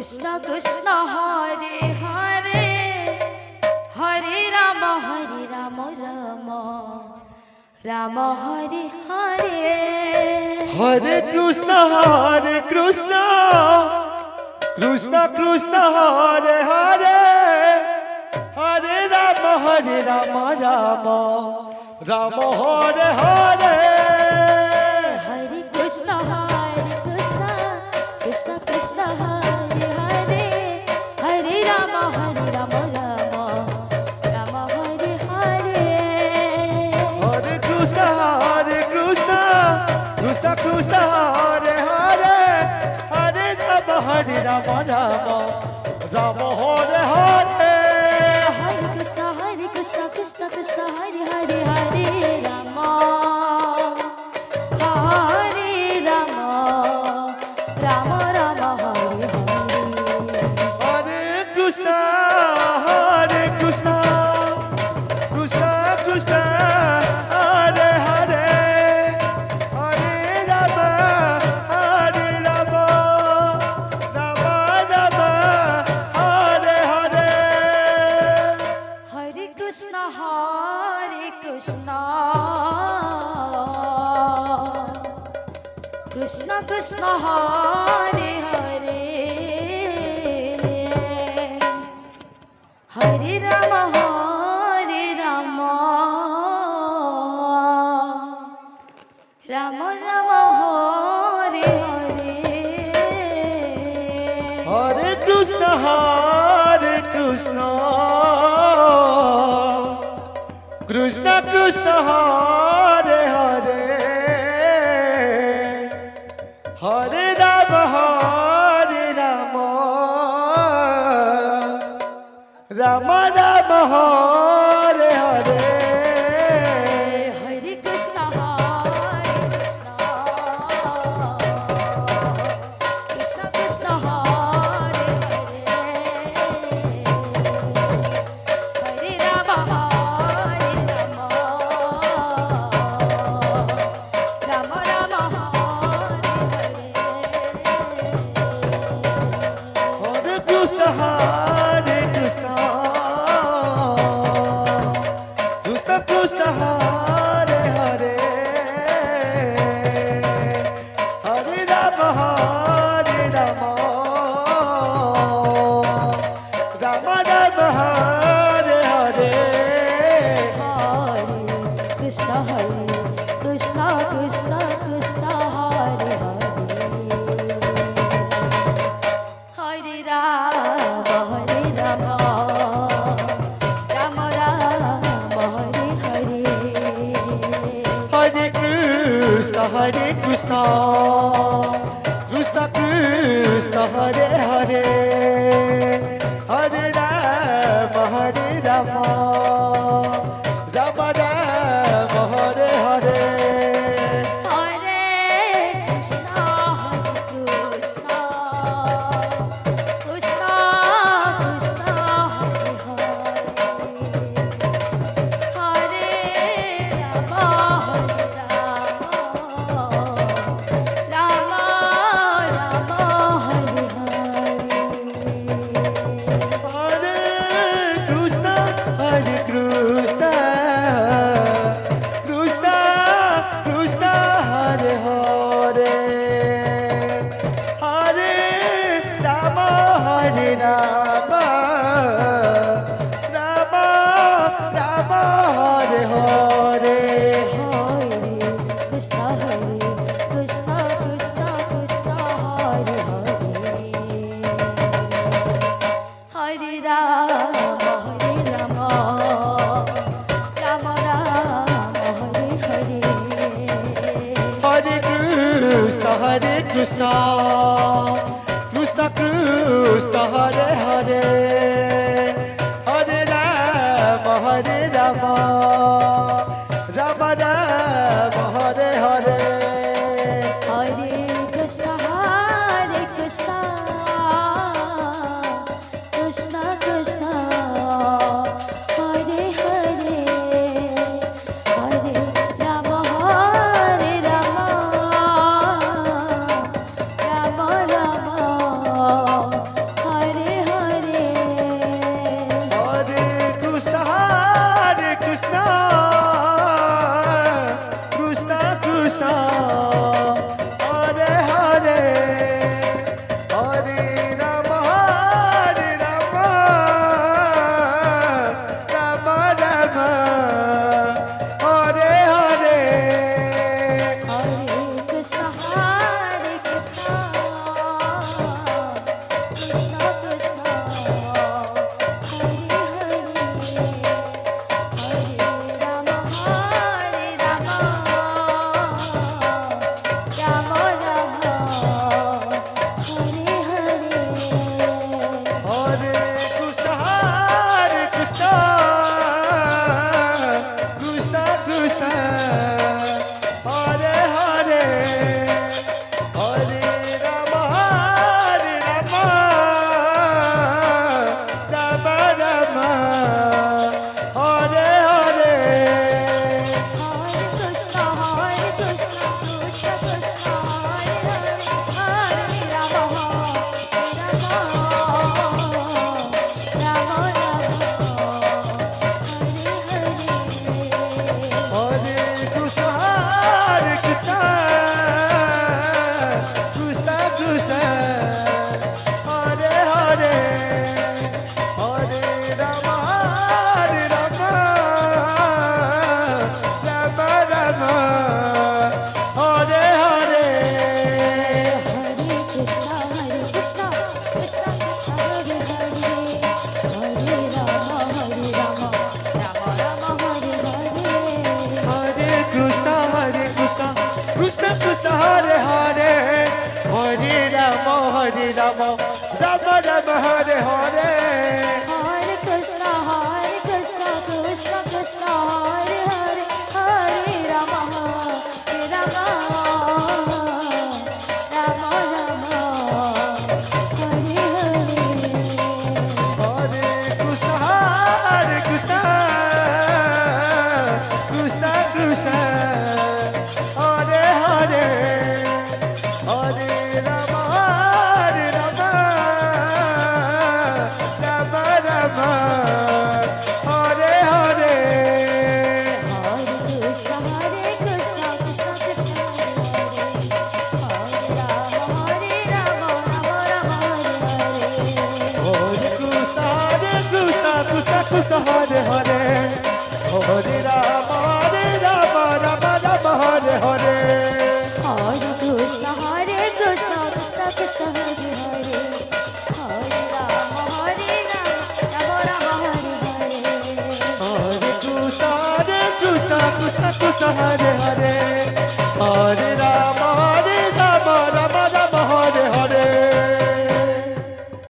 Krishna Krishna Hare Hare Hare Rama Rama Rama Hare Hare Hare Krishna Krishna Krishna Hare Hare Hare Rama Rama Rama Hare Hare Hare Krishna Krishna Krishna Hare Hare Hare Rama Rama Rama Hare Hare Hare Krishna Krishna Krishna Hare Hare Hare Rama Rama Rama Hare Hare Hare Krishna Krishna Krishna Hare Hare Hare Rama Hare Rama Rama Rama Hare Hare Hare Krishna Krishna Krishna Hare Hare Hare Rama Rama Rama Hare Hare Hare Krishna Krishna Krishna Hare Hare Hare Rama Rama Rama Hare Hare Hare Krishna Krishna Krishna Hare Hare Hare Rama Rama Rama Hare Hare Hare Krishna Krishna Krishna Hare Hare Hare Rama Rama Rama Hare Hare Krishna Krishna Krishna Hare Hare Hare Rama Rama Rama Rama Hare Hare Hare Krishna Krishna Krishna Hare Hare Hare Rama Rama Rama Hare Hare Hare Krishna Krishna Krishna Hare Hare Hare Rama Rama Rama Hare Hare Hare Krishna Krishna Krishna Hare Hare Hare Rama Rama Hare Hare Hare Krishna Krishna Krishna Hare Hare Hare Rama Rama Rama Hare Hare Hare Krishna Krishna Krishna Hare Hare Hare Rama Rama Rama Hare Hare Hare Krishna Krishna Krishna Hare Hare Hare Hare Rama Rama Rama Hare Hare Hare Krishna, Krishna Krishna, Hare Hare, Hare Rama, Rama Rama, Hare Hare. Hare Krishna Krishna Krishna Hare Hare Hare Rama Rama Rama Hare Hare Hare Krishna, Krishna Krishna, Hare Hare, Hare Rama, Rama Rama, Hare Hare. Hare Krishna Krishna Krishna Hare Hare Hare Rama Rama Rama Hare Hare Hare Krishna, Krishna Krishna, Hare Hare, Hare Rama, Rama Hare Hare. Hare Krishna Krishna Krishna Hare Hare Hare Rama Rama Rama Hare Hare Hare Krishna, Krishna Krishna, Hare Hare, Hare Rama, Rama Rama, Hare Hare. Hare Krishna Krishna Krishna Hare Hare Hare Rama Rama Rama Hare Hare Hare Krishna, Krishna Krishna, Hare Hare, Hare Rama, Rama Rama, Hare Hare. Hare Krishna Krishna Krishna Hare Hare Hare Rama Rama Rama Hare Hare Hare Krishna, Krishna Krishna, Hare Hare, Hare Rama, Rama Hare Hare. Hare Krishna Krishna Hare Hare Hare Rama Rama Hare Hare Hare Krishna, Krishna Krishna, Hare Hare, Hare Rama, Rama Hare Hare. Hare Krishna Krishna Hare